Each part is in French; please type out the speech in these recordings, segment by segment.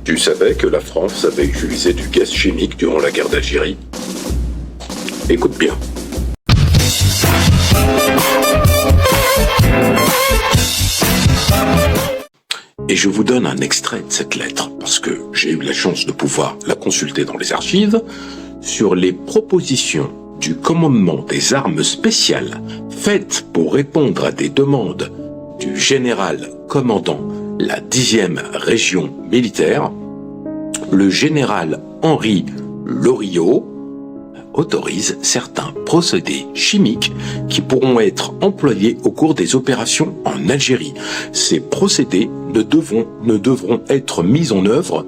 Tu savais que la France avait utilisé du gaz chimique durant la guerre d'Algérie? Écoute bien. Et je vous donne un extrait de cette lettre, parce que j'ai eu la chance de pouvoir la consulter dans les archives, sur les propositions du commandement des armes spéciales faites pour répondre à des demandes du général commandant la 10e région militaire. Le général Henri Loriot autorise certains procédés chimiques qui pourront être employés au cours des opérations en Algérie. Ces procédés ne devront être mis en œuvre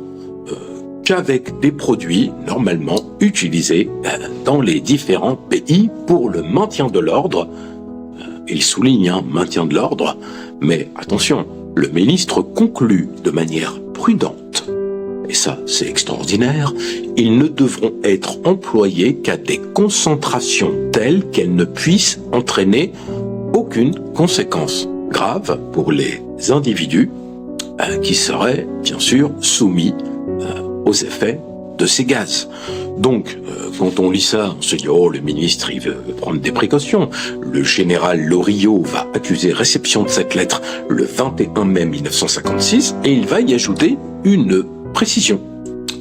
qu'avec des produits normalement utilisés dans les différents pays pour le maintien de l'ordre. Il souligne maintien de l'ordre, mais attention, le ministre conclut de manière prudente. Et ça, c'est extraordinaire, ils ne devront être employés qu'à des concentrations telles qu'elles ne puissent entraîner aucune conséquence grave pour les individus qui seraient, bien sûr, soumis aux effets de ces gaz. Donc, quand on lit ça, on se dit « Oh, le ministre, il veut prendre des précautions ». Le général Loriot va accuser réception de cette lettre le 21 mai 1956 et il va y ajouter une précision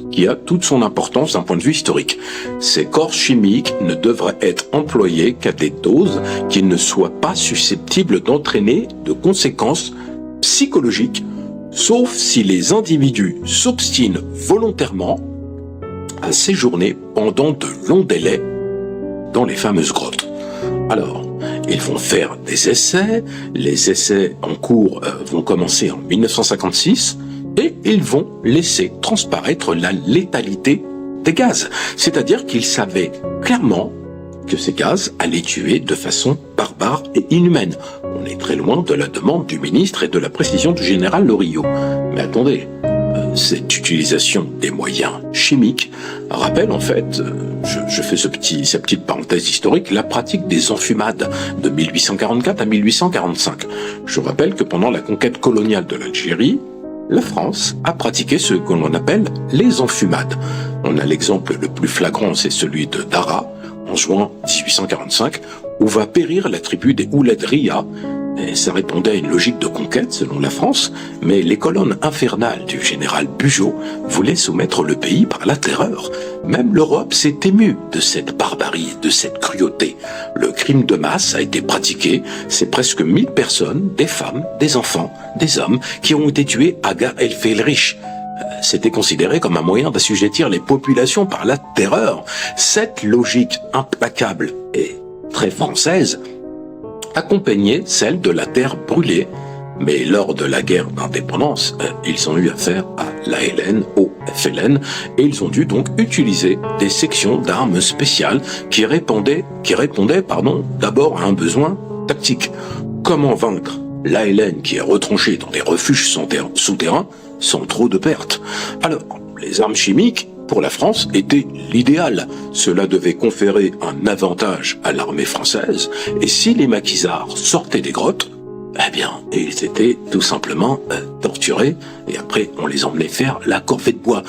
qui a toute son importance d'un point de vue historique. Ces corps chimiques ne devraient être employés qu'à des doses qui ne soient pas susceptibles d'entraîner de conséquences psychologiques, sauf si les individus s'obstinent volontairement à séjourner pendant de longs délais dans les fameuses grottes. Alors, ils vont faire des essais, les essais en cours vont commencer en 1956, et ils vont laisser transparaître la létalité des gaz. C'est-à-dire qu'ils savaient clairement que ces gaz allaient tuer de façon barbare et inhumaine. On est très loin de la demande du ministre et de la précision du général Loriot. Mais attendez, cette utilisation des moyens chimiques rappelle en fait, je fais cette petite parenthèse historique, la pratique des enfumades de 1844 à 1845. Je rappelle que pendant la conquête coloniale de l'Algérie, la France a pratiqué ce que l'on appelle les enfumades. On a l'exemple le plus flagrant, c'est celui de Dara, en juin 1845, où va périr la tribu des Ouled Ria. Et ça répondait à une logique de conquête selon la France, mais les colonnes infernales du général Bugeaud voulaient soumettre le pays par la terreur. Même l'Europe s'est émue de cette barbarie, de cette cruauté. Le crime de masse a été pratiqué, c'est presque 1000 personnes, des femmes, des enfants, des hommes, qui ont été tués à Ga El Felrich. C'était considéré comme un moyen d'assujettir les populations par la terreur. Cette logique implacable et très française accompagnait celle de la terre brûlée. Mais lors de la guerre d'indépendance, ils ont eu affaire à l'ALN, au FLN, et ils ont dû donc utiliser des sections d'armes spéciales qui répondaient d'abord à un besoin tactique. Comment vaincre l'ALN qui est retranché dans des refuges souterrains sans trop de pertes? Alors, les armes chimiques, pour la France, étaient l'idéal. Cela devait conférer un avantage à l'armée française, et si les maquisards sortaient des grottes, eh bien, ils étaient tout simplement torturés, et après on les emmenait faire la corvée de bois.